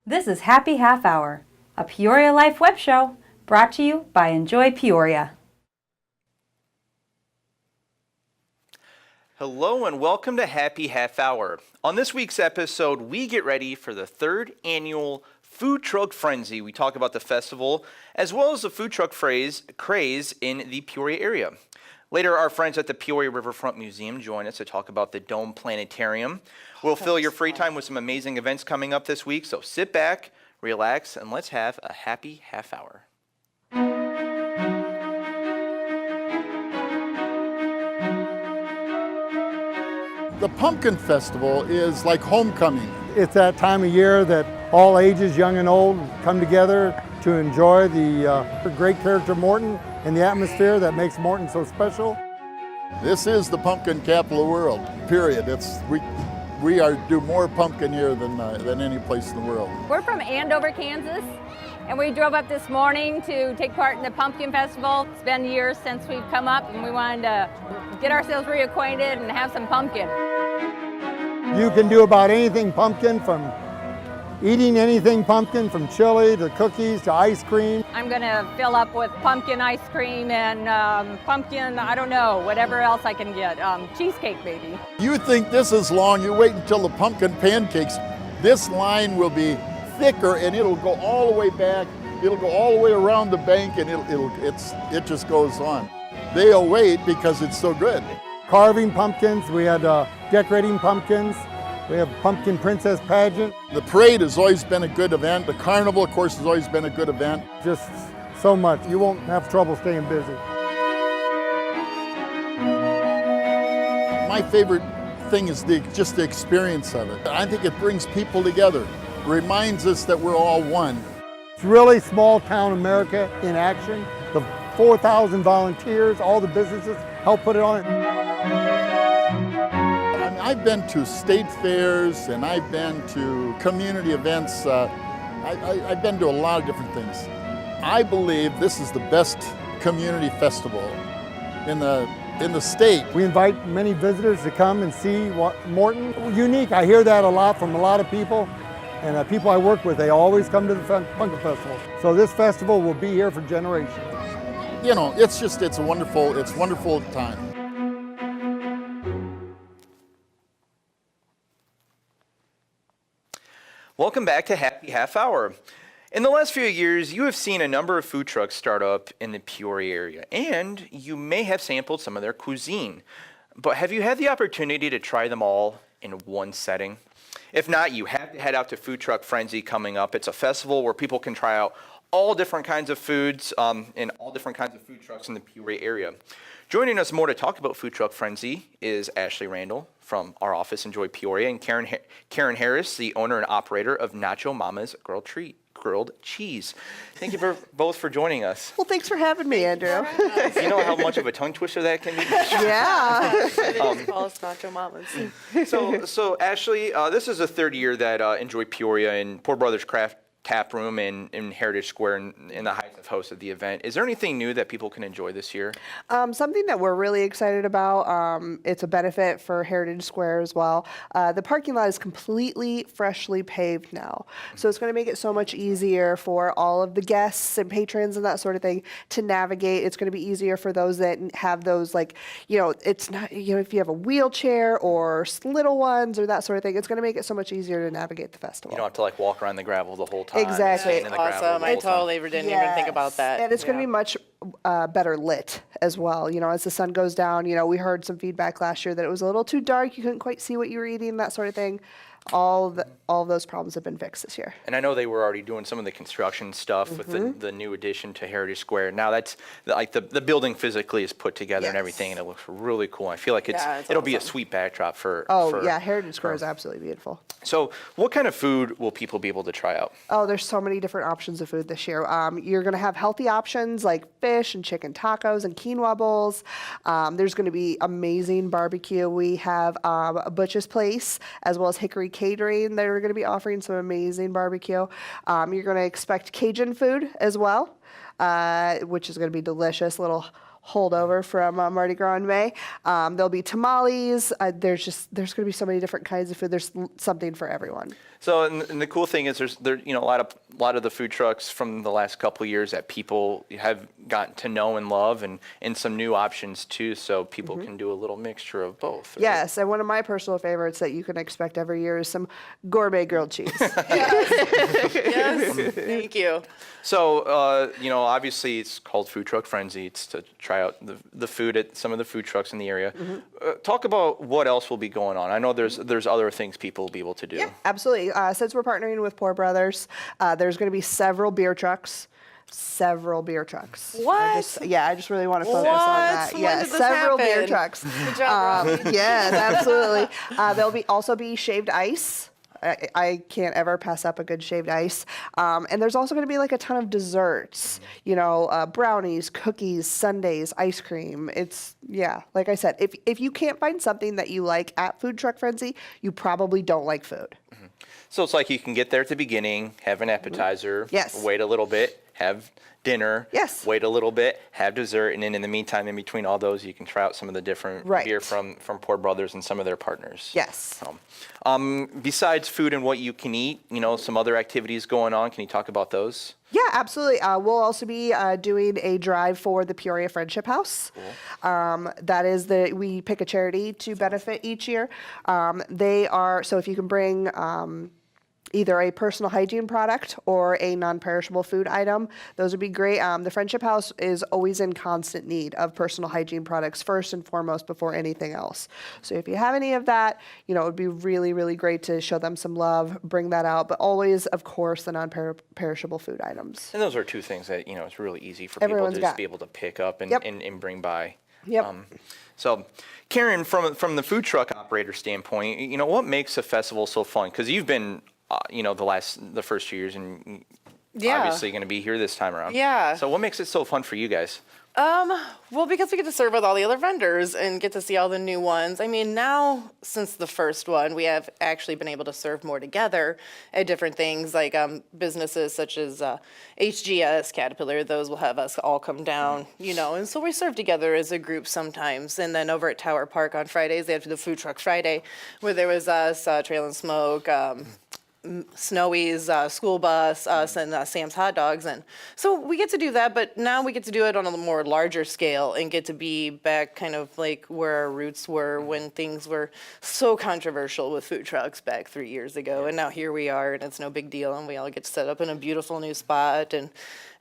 This is Happy Half Hour, a Peoria Life web show brought to you by Enjoy Peoria. Hello and welcome to Happy Half Hour. On this week's episode, we get ready for the third annual Food Truck Frenzy. We talk about the festival as well as the food truck craze in the Peoria area. Later, our friends at the Peoria Riverfront Museum join us to talk about the Dome Planetarium. We'll fill your free time with some amazing events coming up this week, so sit back, relax, and let's have a happy half hour. The Pumpkin Festival is like homecoming. It's that time of year that all ages, young and old, come together to enjoy the great character Morton and the atmosphere that makes Morton so special. This is the pumpkin capital of the world, period. We do more pumpkin here than any place in the world. We're from Andover, Kansas, and we drove up this morning to take part in the Pumpkin Festival. It's been years since we've come up, and we wanted to get ourselves reacquainted and have some pumpkin. You can do about anything pumpkin, from eating anything pumpkin, from chili to cookies to ice cream. I'm gonna fill up with pumpkin ice cream and pumpkin, I don't know, whatever else I can get. Cheesecake maybe. You think this is long, you wait until the pumpkin pancakes. This line will be thicker and it'll go all the way back. It'll go all the way around the bank and it just goes on. They'll wait because it's so good. Carving pumpkins, we had decorating pumpkins. We have Pumpkin Princess Pageant. The parade has always been a good event. The carnival, of course, has always been a good event. Just so much. You won't have trouble staying busy. My favorite thing is just the experience of it. I think it brings people together, reminds us that we're all one. It's really small town America in action. The 4,000 volunteers, all the businesses help put it on. I've been to state fairs and I've been to community events. I've been to a lot of different things. I believe this is the best community festival in the state. We invite many visitors to come and see what Morton. Unique, I hear that a lot from a lot of people. And people I work with, they always come to the Pumpkin Festival. So this festival will be here for generations. You know, it's a wonderful time. Welcome back to Happy Half Hour. In the last few years, you have seen a number of food trucks start up in the Peoria area, and you may have sampled some of their cuisine. But have you had the opportunity to try them all in one setting? If not, you have to head out to Food Truck Frenzy coming up. It's a festival where people can try out all different kinds of foods and all different kinds of food trucks in the Peoria area. Joining us more to talk about Food Truck Frenzy is Ashley Randall from our office, Enjoy Peoria, and Karen Harris, the owner and operator of Nacho Mama's Grilled Cheese. Thank you both for joining us. Well, thanks for having me, Andrew. You know how much of a tongue twister that can be? Yeah. Call us Nacho Mamas. So Ashley, this is the third year that Enjoy Peoria and Poor Brothers Craft Tap Room in Heritage Square in the Heights have hosted the event. Is there anything new that people can enjoy this year? Something that we're really excited about, it's a benefit for Heritage Square as well. The parking lot is completely freshly paved now. So it's going to make it so much easier for all of the guests and patrons and that sort of thing to navigate. It's going to be easier for those that have those, like, it's not, if you have a wheelchair or little ones or that sort of thing, it's going to make it so much easier to navigate the festival. You don't have to walk around the gravel the whole time. Exactly. Stand in the gravel Awesome. the I whole time. totally didn't even think about that. And it's going to be much better lit as well. As the sun goes down, we heard some feedback last year that it was a little too dark. You couldn't quite see what you were eating, that sort of thing. All of those problems have been fixed this year. And I know they were already doing some of the construction stuff with the new addition to Heritage Square. Now that's like the building physically is put together and everything, and it looks really cool. I feel like it'll be a sweet backdrop for. Heritage Square is absolutely beautiful. So, what kind of food will people be able to try out? Oh, there's so many different options of food this year. You're going to have healthy options like fish and chicken tacos and quinoa bowls. There's going to be amazing barbecue. We have Butch's Place as well as Hickory Catering. They're going to be offering some amazing barbecue. You're going to expect Cajun food as well, which is going to be delicious. Little holdover from Mardi Gras in May. There'll be tamales. There's going to be so many different kinds of food. There's something for everyone. So, and the cool thing is there a lot of the food trucks from the last couple of years that people have gotten to know and love, and some new options too. So people can do a little mixture of both. Right? Yes, and one of my personal favorites that you can expect every year is some gourmet grilled cheese. Yes, thank you. So, obviously it's called Food Truck Frenzy. It's to try out the food at some of the food trucks in the area. Talk about what else will be going on. I know there's other things people will be able to do. Yeah, absolutely. Since we're partnering with Poor Brothers, there's going to be several beer trucks. What? I just really want to focus on that. When Yeah, did this several beer happen? trucks. Good job, Robbie. Yes, absolutely. There'll also be shaved ice. I can't ever pass up a good shaved ice. And there's also going to be like a ton of desserts, brownies, cookies, sundaes, ice cream. Like I said, if you can't find something that you like at Food Truck Frenzy, you probably don't like food. So it's like you can get there at the beginning, have an appetizer, Yes. wait a little bit, have dinner, Yes. wait a little bit, have dessert, and then in the meantime, in between all those, you can try out some of the different Right. beer from Poor Brothers and some of their partners. Yes. Besides food and what you can eat, some other activities going on. Can you talk about those? Yeah, absolutely. We'll also be doing a drive for the Peoria Friendship House. Cool. We pick a charity to benefit each year. So if you can bring either a personal hygiene product or a non-perishable food item, those would be great. The Friendship House is always in constant need of personal hygiene products first and foremost before anything else. So if you have any of that, it would be really, really great to show them some love, bring that out, but always, of course, the non-perishable food items. And those are two things that, it's really easy for people Everyone's to just got. be able to pick up and, Yep. and bring by. Yep. So, Karen, from the food truck operator standpoint, what makes a festival so fun? Because you've been, the first 2 years, and Yeah. obviously going to be here this time around. Yeah. So, what makes it so fun for you guys? Well, because we get to serve with all the other vendors and get to see all the new ones. I mean, now, since the first one, we have actually been able to serve more together at different things, like businesses such as HGS, Caterpillar, those will have us all come down, and so we serve together as a group sometimes. And then over at Tower Park on Fridays, they have the Food Truck Friday, where there was us, Trail and Smoke, Snowy's school bus, us, and Sam's hot dogs. And so we get to do that, but now we get to do it on a more larger scale and get to be back kind of like where our roots were when things were so controversial with food trucks back 3 years ago. And now here we are, and it's no big deal, and we all get to set up in a beautiful new spot and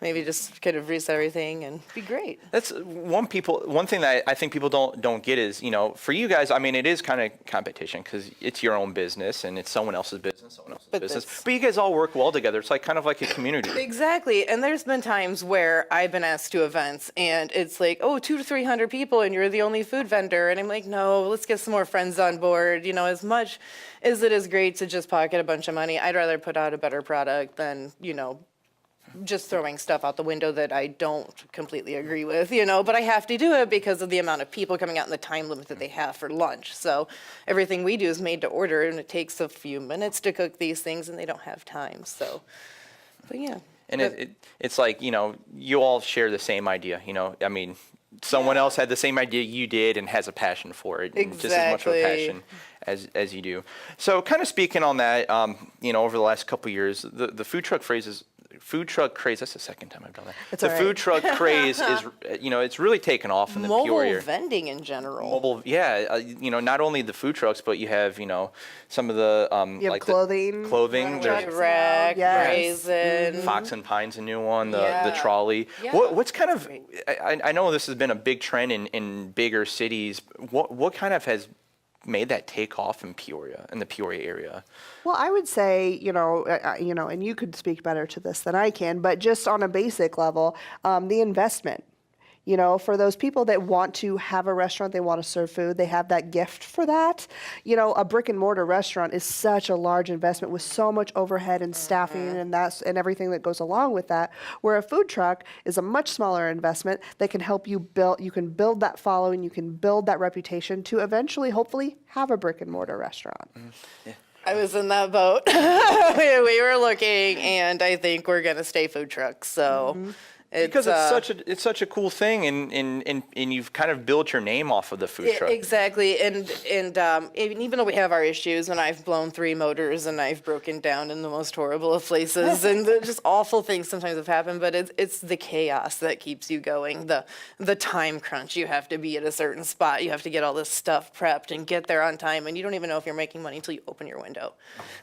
maybe just kind of reset everything and be great. That's one thing that I think people don't get is, for you guys, I mean, it is kind of competition because it's your own business and it's someone else's business, business. But you guys all work well together. It's like kind of like a community. Exactly. And there's been times where I've been asked to events and it's like, 200 to 300 people and you're the only food vendor. And I'm like, no, let's get some more friends on board. As much as it is great to just pocket a bunch of money, I'd rather put out a better product than, just throwing stuff out the window that I don't completely agree with, but I have to do it because of the amount of people coming out and the time limit that they have for lunch. So everything we do is made to order, and it takes a few minutes to cook these things, and they don't have time. So, but yeah. And it's like, you all share the same idea, I mean, someone else had the same idea you did and has a passion for it. And just as much of a passion as you do. So kind of speaking on that, over the last couple of years, the food truck craze, that's the second time I've done that. It's the all food truck craze is, it's really taken off in the Peoria. Mobile vending in general. Mobile, yeah. Not only the food trucks, but you have, some of the, You have clothing. There's Rack, Yes. Raisin. Fox and Pine's a new one, the Yeah. trolley. Yeah. What's kind of, I know this has been a big trend in bigger cities. What kind of has made that take off in the Peoria area? Well, I would say, and you could speak better to this than I can, but just on a basic level, the investment. For those people that want to have a restaurant, they want to serve food, they have that gift for that. A brick and mortar restaurant is such a large investment with so much overhead and staffing and everything that goes along with that. Where a food truck is a much smaller investment that can help you build. You can build that following, you can build that reputation to eventually, hopefully, have a brick and mortar restaurant. Yeah. I was in that boat. We were looking, and I think we're going to stay food trucks. So Because it's such a cool thing, and you've kind of built your name off of the food truck. Exactly, and even though we have our issues, and I've blown 3 motors, and I've broken down in the most horrible of places, and just awful things sometimes have happened, but it's the chaos that keeps you going, the time crunch. You have to be at a certain spot, you have to get all this stuff prepped and get there on time, and you don't even know if you're making money until you open your window.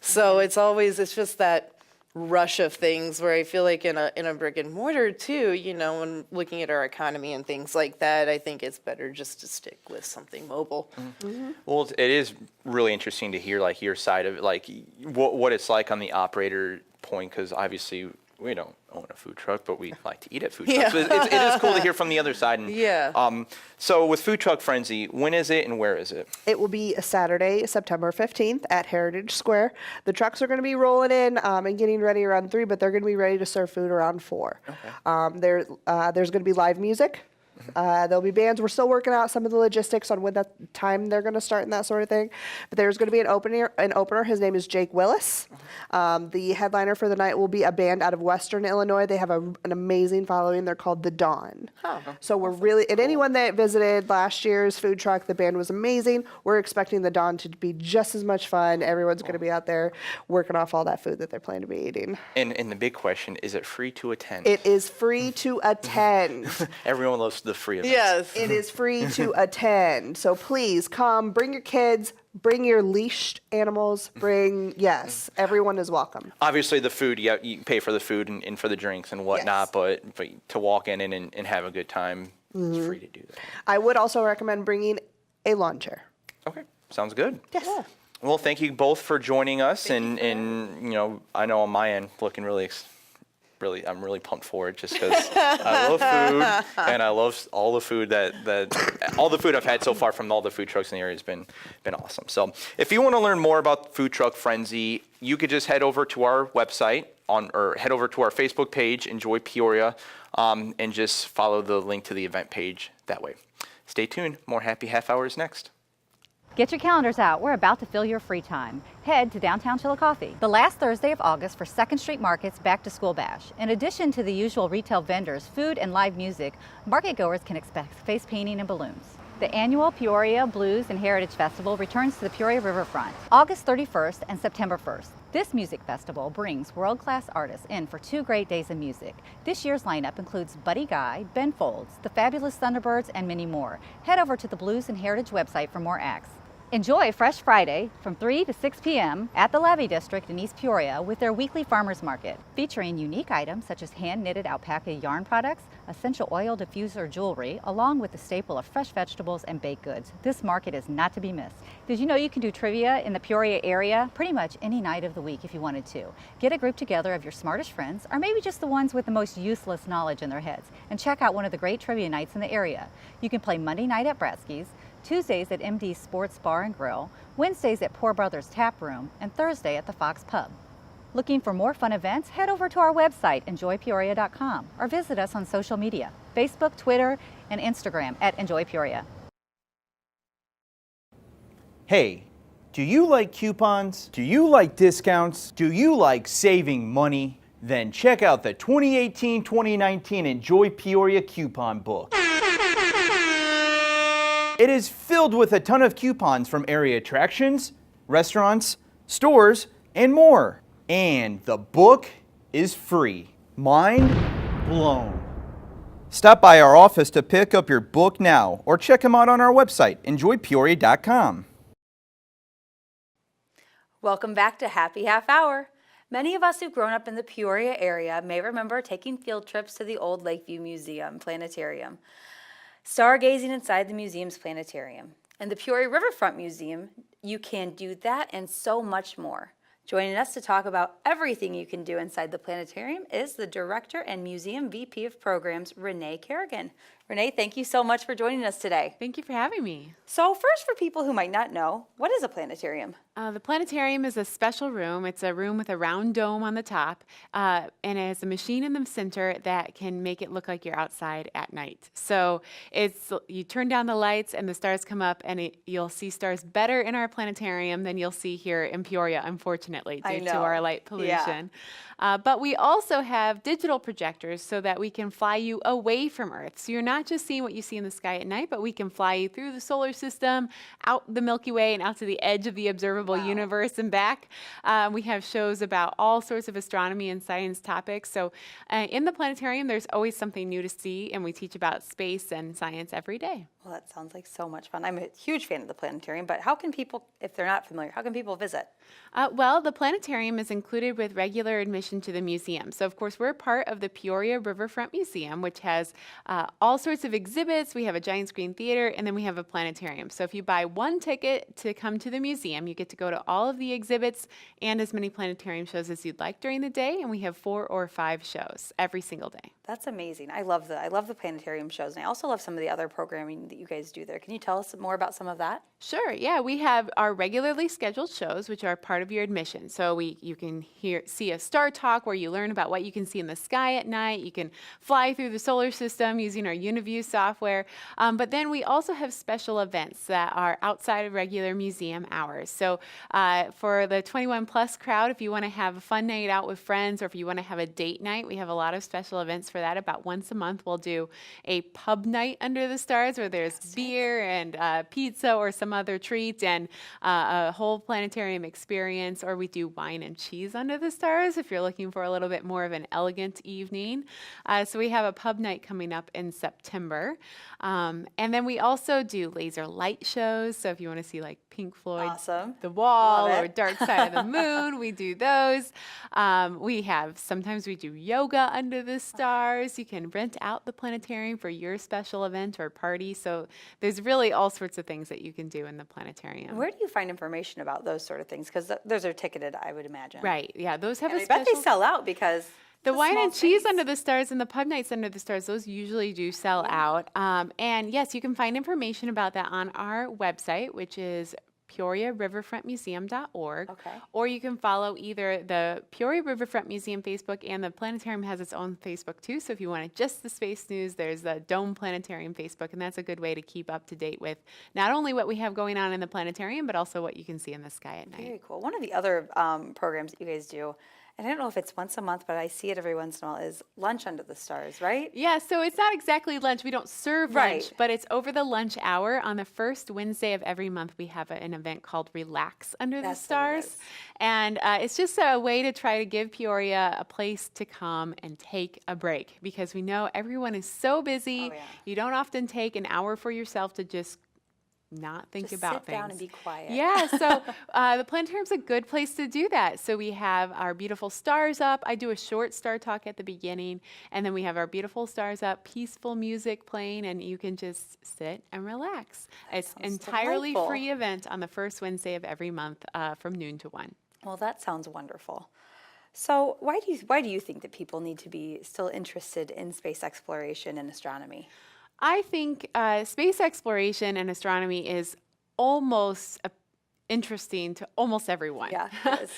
So it's just that rush of things where I feel like in a brick and mortar too, when looking at our economy and things like that, I think it's better just to stick with something mobile. Mm-hmm. Well, it is really interesting to hear like your side of it, like what it's like on the operator point, because obviously we don't own a food truck, but we like to eat at food trucks. Yeah. So it is cool to hear from the other side. And, Yeah. So with Food Truck Frenzy, when is it and where is it? It will be a Saturday, September 15th at Heritage Square. The trucks are going to be rolling in and getting ready around 3, but they're going to be ready to serve food around 4. Okay. There's going to be live music. There'll be bands. We're still working out some of the logistics on when that time they're going to start and that sort of thing. But there's going to be an opener. His name is Jake Willis. The headliner for the night will be a band out of Western Illinois. They have an amazing following. They're called The Dawn. So we're really, and anyone that visited last year's food truck, the band was amazing. We're expecting The Dawn to be just as much fun. Everyone's going to be out there working off all that food that they're planning to be eating. And the big question, is it free to attend? It is free to attend. Everyone loves the free events. Yes. It is free to attend. So please come, bring your kids, bring your leashed animals, yes, everyone is welcome. Obviously, the food, you pay for the food and for the drinks and whatnot, but to walk in and have a good time, it's free to do that. I would also recommend bringing a lawn chair. Okay, sounds good. Yes. Well, thank you both for joining us, and I know on my end, looking I'm really pumped for it just because I love food and I love all the food all the food I've had so far from all the food trucks in the area has been awesome. So if you want to learn more about Food Truck Frenzy, you could just head over to our website or head over to our Facebook page, Enjoy Peoria, and just follow the link to the event page that way. Stay tuned. More Happy Half Hours next. Get your calendars out. We're about to fill your free time. Head to downtown Chillicothe, the last Thursday of August for 2nd Street Market's Back to School Bash. In addition to the usual retail vendors, food, and live music, market goers can expect face painting and balloons. The annual Peoria Blues and Heritage Festival returns to the Peoria Riverfront August 31st and September 1st. This music festival brings world-class artists in for 2 great days of music. This year's lineup includes Buddy Guy, Ben Folds, the Fabulous Thunderbirds, and many more. Head over to the Blues and Heritage website for more acts. Enjoy Fresh Friday from 3 to 6 p.m. at the Levy District in East Peoria with their weekly farmers market, featuring unique items such as hand-knitted alpaca yarn products, essential oil diffuser jewelry, along with the staple of fresh vegetables and baked goods. This market is not to be missed. Did you know you can do trivia in the Peoria area pretty much any night of the week if you wanted to? Get a group together of your smartest friends, or maybe just the ones with the most useless knowledge in their heads, and check out one of the great trivia nights in the area. You can play Monday night at Bratsky's, Tuesdays at MD's Sports Bar and Grill, Wednesdays at Poor Brothers Tap Room, and Thursday at the Fox Pub. Looking for more fun events? Head over to our website, enjoypeoria.com, or visit us on social media, Facebook, Twitter, and Instagram at Enjoy Peoria. Hey, do you like coupons? Do you like discounts? Do you like saving money? Then check out the 2018-2019 Enjoy Peoria Coupon Book. It is filled with a ton of coupons from area attractions, restaurants, stores, and more. And the book is free. Mind blown. Stop by our office to pick up your book now or check them out on our website, enjoypeoria.com. Welcome back to Happy Half Hour. Many of us who've grown up in the Peoria area may remember taking field trips to the old Lakeview Museum Planetarium, stargazing inside the museum's planetarium. In the Peoria Riverfront Museum, you can do that and so much more. Joining us to talk about everything you can do inside the planetarium is the Director and Museum VP of Programs, Renee Kerrigan. Renee, thank you so much for joining us today. Thank you for having me. So first, for people who might not know, what is a planetarium? The planetarium is a special room. It's a room with a round dome on the top, and it has a machine in the center that can make it look like you're outside at night. So you turn down the lights and the stars come up, and you'll see stars better in our planetarium than you'll see here in Peoria, unfortunately, due to our light pollution. But we also have digital projectors so that we can fly you away from Earth. So you're not just seeing what you see in the sky at night, but we can fly you through the solar system, out the Milky Way, and out to the edge of the observable universe and back. We have shows about all sorts of astronomy and science topics. So in the planetarium, there's always something new to see, and we teach about space and science every day. Well, that sounds like so much fun. I'm a huge fan of the planetarium, but how can people, if they're not familiar, how can people visit? Well, the planetarium is included with regular admission to the museum. So, of course, we're part of the Peoria Riverfront Museum, which has all sorts of exhibits. We have a giant screen theater, and then we have a planetarium. So if you buy one ticket to come to the museum, you get to go to all of the exhibits and as many planetarium shows as you'd like during the day, and we have 4 or 5 shows every single day. That's amazing. I love the planetarium shows, and I also love some of the other programming that you guys do there. Can you tell us more about some of that? Sure. Yeah, we have our regularly scheduled shows, which are part of your admission. So you can see a star talk where you learn about what you can see in the sky at night. You can fly through the solar system using our UniView software. But then we also have special events that are outside of regular museum hours. So for the 21 plus crowd, if you want to have a fun night out with friends, or if you want to have a date night, we have a lot of special events for that. About once a month, we'll do a pub night under the stars where there's beer and pizza or some other treat and a whole planetarium experience, or we do wine and cheese under the stars if you're looking for a little bit more of an elegant evening. So we have a pub night coming up in September. And then we also do laser light shows. So if you want to see like Pink Floyd's The Wall or Dark Side of the Moon, we do those. Sometimes we do yoga under the stars. You can rent out the planetarium for your special event or party. So there's really all sorts of things that you can do in the planetarium. Where do you find information about those sort of things? Because those are ticketed, I would imagine. Right. Yeah. Those have and a I special. bet they sell out because the wine and cheese under the stars and the pub nights under the stars, those usually do sell out. And yes, you can find information about that on our website, which is PeoriaRiverfrontMuseum.org. Or you can follow either the Peoria Riverfront Museum Facebook, and the planetarium has its own Facebook too. So if you wanted just the space news, there's the Dome Planetarium Facebook, and that's a good way to keep up to date with not only what we have going on in the planetarium, but also what you can see in the sky at night. Very cool. One of the other programs that you guys do, and I don't know if it's once a month, but I see it every once in a while, is Lunch Under the Stars, right? Yeah, so it's not exactly lunch. We don't serve lunch, but it's over the lunch hour. On the first Wednesday of every month, we have an event called Relax Under the Stars. And it's just a way to try to give Peoria a place to come and take a break, because we know everyone is so busy. You don't often take an hour for yourself to just not think about things. Sit down and be quiet. Yeah, so the planetarium's a good place to do that. So we have our beautiful stars up. I do a short star talk at the beginning, and then we have our beautiful stars up, peaceful music playing, and you can just sit and relax. It's an entirely free event on the first Wednesday of every month from noon to 1. Well, that sounds wonderful. So why do you think that people need to be still interested in space exploration and astronomy? I think space exploration and astronomy is almost interesting to almost everyone. Yeah, it is.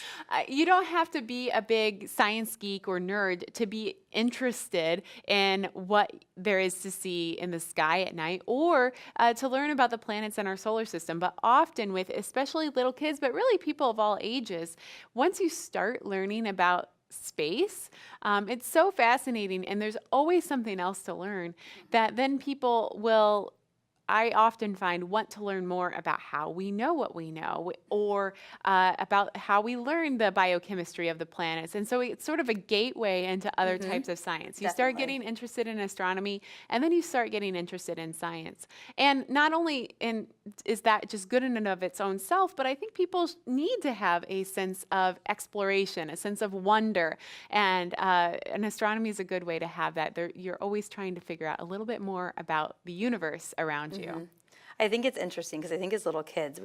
You don't have to be a big science geek or nerd to be interested in what there is to see in the sky at night, or to learn about the planets in our solar system. But often with especially little kids, but really people of all ages, once you start learning about space, it's so fascinating, and there's always something else to learn, that then people will, I often find, want to learn more about how we know what we know, or about how we learn the biochemistry of the planets. And so it's sort of a gateway into other types of science. You start getting interested in astronomy, and then you start getting interested in science. And not only is that just good in and of its own self, but I think people need to have a sense of exploration, a sense of wonder. And astronomy is a good way to have that. You're always trying to figure out a little bit more about the universe around you. I think it's interesting because I think as little kids,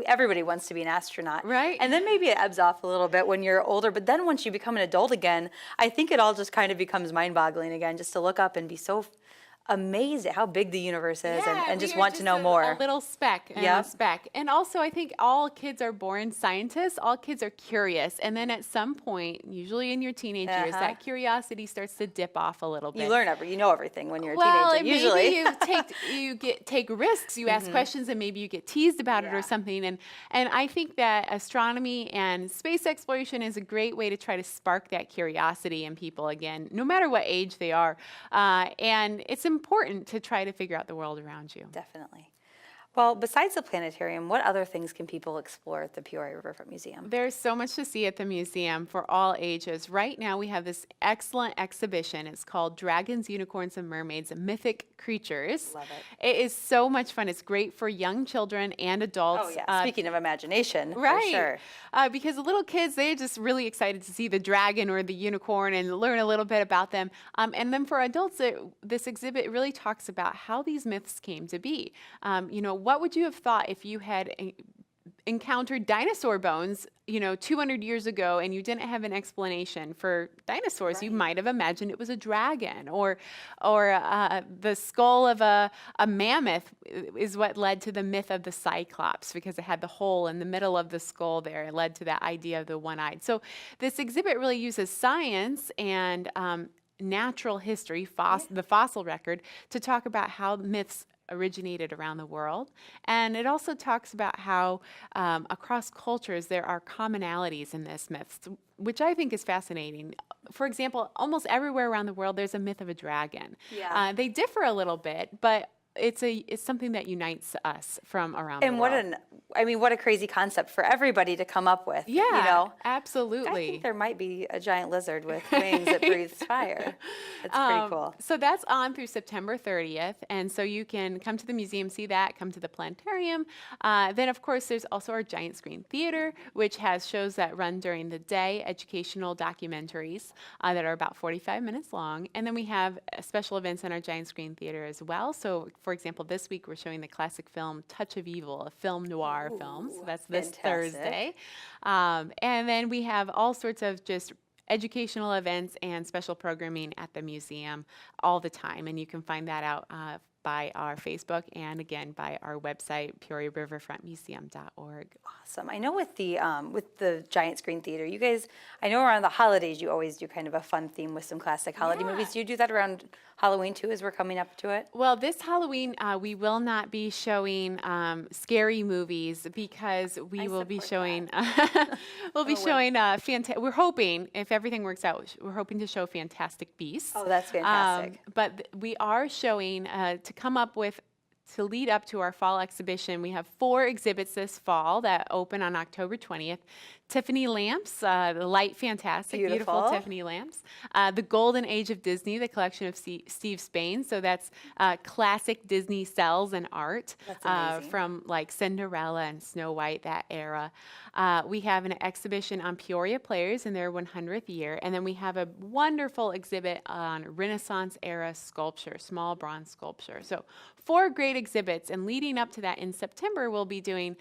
everybody wants to be an astronaut. Right. And then maybe it ebbs off a little bit when you're older, but then once you become an adult again, I think it all just kind of becomes mind-boggling again, just to look up and be so amazed at how big the universe is and we just are want to know more. A little speck and Yep. a speck. And also, I think all kids are born scientists. All kids are curious. And then at some point, usually in your teenage years, that curiosity starts to dip off a little bit. You know everything when you're a Well, teenager, usually. maybe you take risks, you ask questions, and maybe you get teased about it or something. And I think that astronomy and space exploration is a great way to try to spark that curiosity in people again, no matter what age they are. And it's important to try to figure out the world around you. Definitely. Well, besides the planetarium, what other things can people explore at the Peoria Riverfront Museum? There's so much to see at the museum for all ages. Right now we have this excellent exhibition. It's called Dragons, Unicorns, and Mermaids, Mythic Creatures. Love it. It is so much fun. It's great for young children and adults. Oh, yeah. Speaking of imagination, Right. for sure. Because the little kids, they're just really excited to see the dragon or the unicorn and learn a little bit about them. And then for adults, this exhibit really talks about how these myths came to be. What would you have thought if you had encountered dinosaur bones, 200 years ago, and you didn't have an explanation for dinosaurs? You might have imagined it was a dragon, or the skull of a mammoth is what led to the myth of the Cyclops, because it had the hole in the middle of the skull there. It led to that idea of the one-eyed. So this exhibit really uses science and natural history, the fossil record, to talk about how myths originated around the world. And it also talks about how across cultures there are commonalities in this myths, which I think is fascinating. For example, almost everywhere around the world there's a myth of a dragon. Yeah. They differ a little bit, but it's something that unites us from around the world. And what a crazy concept for everybody to come up with. Yeah, I absolutely. think there might be a giant lizard with wings that breathes fire. It's pretty cool. So that's on through September 30th. And so you can come to the museum, see that, come to the planetarium. Then, of course, there's also our giant screen theater, which has shows that run during the day, educational documentaries that are about 45 minutes long. And then we have special events in our giant screen theater as well. So, for example, this week we're showing the classic film Touch of Evil, a film noir film. So that's this Thursday. And then we have all sorts of just educational events and special programming at the museum all the time. And you can find that out by our Facebook and again by our website, PeoriaRiverfrontMuseum.org. Awesome. I know with the giant screen theater, you guys, I know around the holidays you always do kind of a fun theme with some classic holiday movies. Do you do that around Halloween too, as we're coming up to it? Well, this Halloween we will not be showing scary movies because we will be showing we're hoping, if everything works out, we're hoping to show Fantastic Beasts. Oh, that's fantastic. But we are showing to lead up to our fall exhibition, we have 4 exhibits this fall that open on October 20th. Tiffany lamps, the light fantastic, beautiful Tiffany lamps. The Golden Age of Disney, the collection of Steve Spain. So that's classic Disney cells and art from like Cinderella and Snow White, that era. We have an exhibition on Peoria players in their 100th year. And then we have a wonderful exhibit on Renaissance era sculpture, small bronze sculpture. So 4 great exhibits. And leading up to that in September, we'll be doing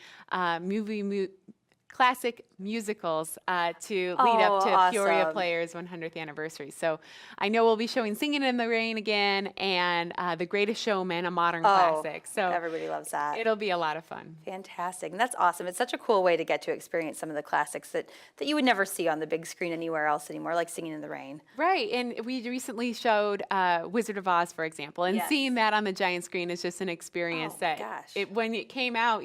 classic musicals to lead up to Peoria Players' 100th anniversary. So I know we'll be showing Singing in the Rain again and The Greatest Showman, a modern classic. So everybody loves that. It'll be a lot of fun. Fantastic. And that's awesome. It's such a cool way to get to experience some of the classics that you would never see on the big screen anywhere else anymore, like Singing in the Rain. Right. And we recently showed Wizard of Oz, for example. And seeing that on the giant screen is just an experience when it came out,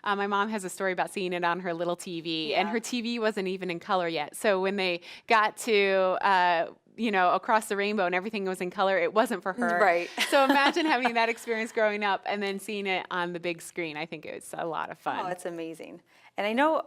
my mom has a story about seeing it on her little TV, and her TV wasn't even in color yet. So when they got to Across the Rainbow and everything was in color, it wasn't for her. Right. So imagine having that experience growing up and then seeing it on the big screen. I think it's a lot of fun. Oh, it's amazing. And I know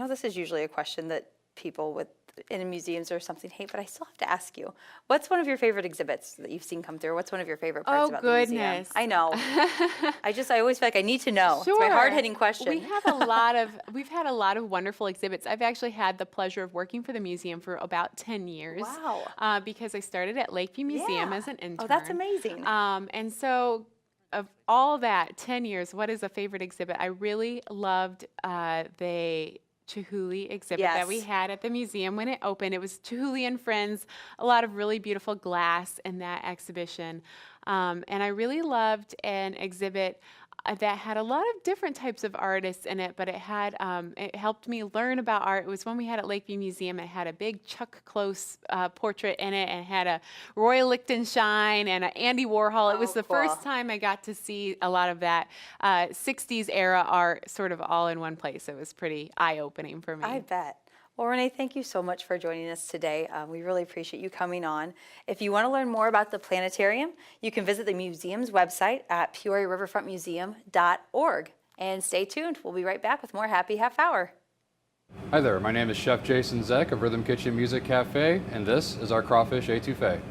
this is usually a question that people in museums or something hate, but I still have to ask you, what's one of your favorite exhibits that you've seen come through? What's one of your favorite parts about the museum? I know. I always feel like I need to know. Sure. It's my hard-hitting question. We've had a lot of wonderful exhibits. I've actually had the pleasure of working for the museum for about 10 years. Wow. Because I started at Lakeview Museum as an intern. Oh, that's amazing. And so of all that 10 years, what is a favorite exhibit? I really loved the Chihuly exhibit that we Yes. had at the museum when it opened. It was Chihuly and Friends, a lot of really beautiful glass in that exhibition. And I really loved an exhibit that had a lot of different types of artists in it, but it helped me learn about art. It was one we had at Lakeview Museum. It had a big Chuck Close portrait in it, and had a Roy Lichtenstein and a Andy Warhol. It was the first time I got to see a lot of that 60s era art sort of all in one place. It was pretty eye-opening for me. I bet. Well, Renee, thank you so much for joining us today. We really appreciate you coming on. If you want to learn more about the planetarium, you can visit the museum's website at peoriariverfrontmuseum.org. And stay tuned. We'll be right back with more Happy Half Hour. Hi there, my name is Chef Jason Zeck of Rhythm Kitchen Music Cafe, and this is our crawfish étouffée.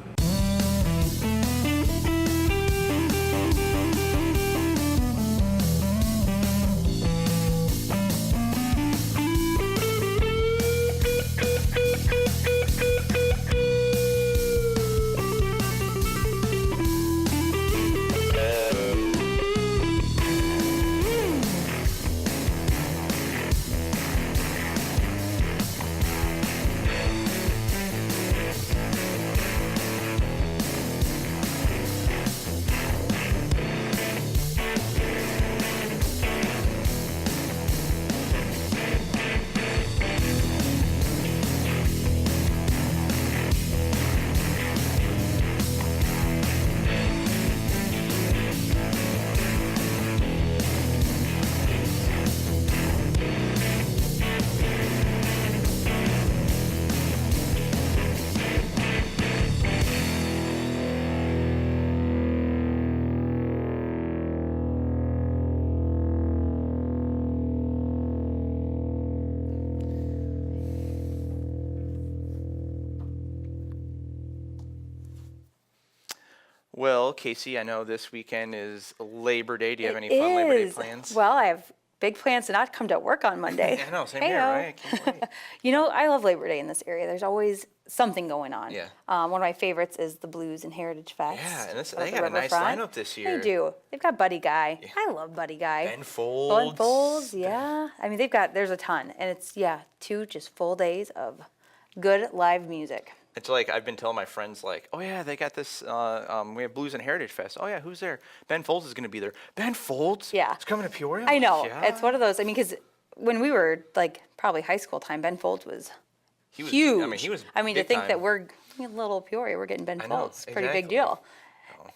Well, Casey, I know this weekend is Labor Day. Do you have any fun Labor Day plans? Well, I have big plans to not come to work on Monday. I know, same here, right? I can't wait. You know, I love Labor Day in this area. There's always something going on. Yeah. One of my favorites is the Blues and Heritage Fest. Yeah, and out they at the got a nice Riverfront. lineup this year. They do. They've got Buddy Guy. I love Buddy Guy. Ben Folds. Ben Folds, yeah. I mean, there's a ton. And it's, 2 just full days of good live music. It's like I've been telling my friends, like, oh yeah, they got this. We have Blues and Heritage Fest. Oh yeah, who's there? Ben Folds is going to be there. Ben Folds? Yeah. It's coming to Peoria? I know. Yeah. It's one of those. I mean, because when we were like probably high school time, Ben Folds was He huge. I mean, he was. I mean, to big think time. that we're little Peoria, we're getting Ben I know, Folds. Pretty big exactly. deal.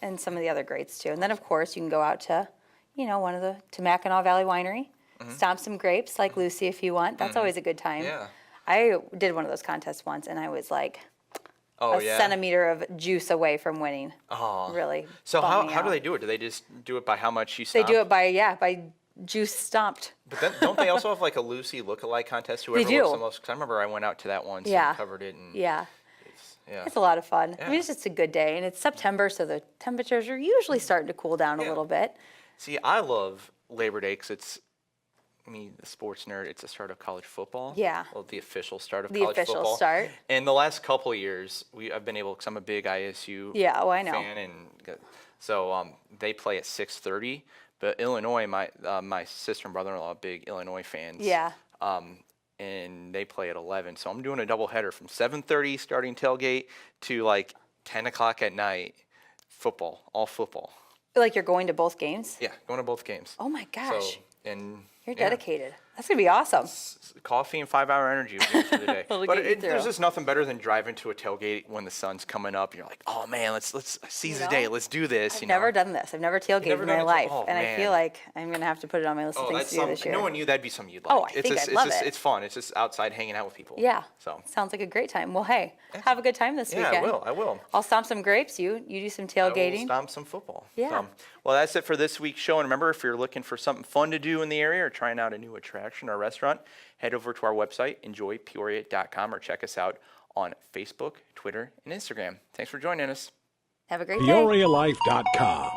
And some of the other greats too. And then of course you can go out to, one of the to Mackinac Valley Winery, stomp some grapes like Lucy if you want. That's always a good time. Yeah. I did one of those contests once, and I was like Oh a yeah. centimeter of juice away from winning. Oh. Really. So bummed me how do out. they do it? Do they just do it by how much you They stomp? do it by juice stomped. But then don't they also have like a Lucy lookalike contest? Whoever do. looks the most. Because I remember I went out to that once Yeah. and covered it. And Yeah. yeah. It's a lot of fun. I Yeah. mean, it's just a good day, and it's September, so the temperatures are usually starting to cool down a Yeah. little bit. See, I love Labor Day because it's me, the sports nerd. It's the start of college football. Yeah. Well, the official start of The college official football. start. And the last couple of years, I've been able, because I'm a big ISU Yeah, oh, I know. fan, and so they play at 6:30. But Illinois, my sister and brother-in-law, are big Illinois fans. Yeah. And they play at 11. So I'm doing a doubleheader from 7:30 starting tailgate to like 10 o'clock at night. Football, all football. Like you're going to both games? Yeah, going to both games. Oh my gosh. So, and You're yeah. dedicated. That's going to be awesome. Coffee and 5-hour energy will get you through the day. It'll But get you there's through. just nothing better than driving to a tailgate when the sun's coming up. And you're like, oh man, let's seize the day. Let's do this. I've never done this. I've never tailgated never in done my it? life. Oh, and I man. feel like I'm going to have to put it on my list of Oh, things that's to do this year. knowing you, that'd be something you'd like. Oh, I think I'd love it. It's fun. It's just outside hanging out with people. Yeah. So. Sounds like a great time. Well, hey, have a good time this Yeah, weekend. I will. I'll stomp some grapes. You do some I will tailgating. stomp some football. Yeah. So, well, that's it for this week's show. And remember, if you're looking for something fun to do in the area or trying out a new attraction or restaurant, head over to our website, enjoypeoria.com, or check us out on Facebook, Twitter, and Instagram. Thanks for joining us. Have a great day. PeoriaLife.com.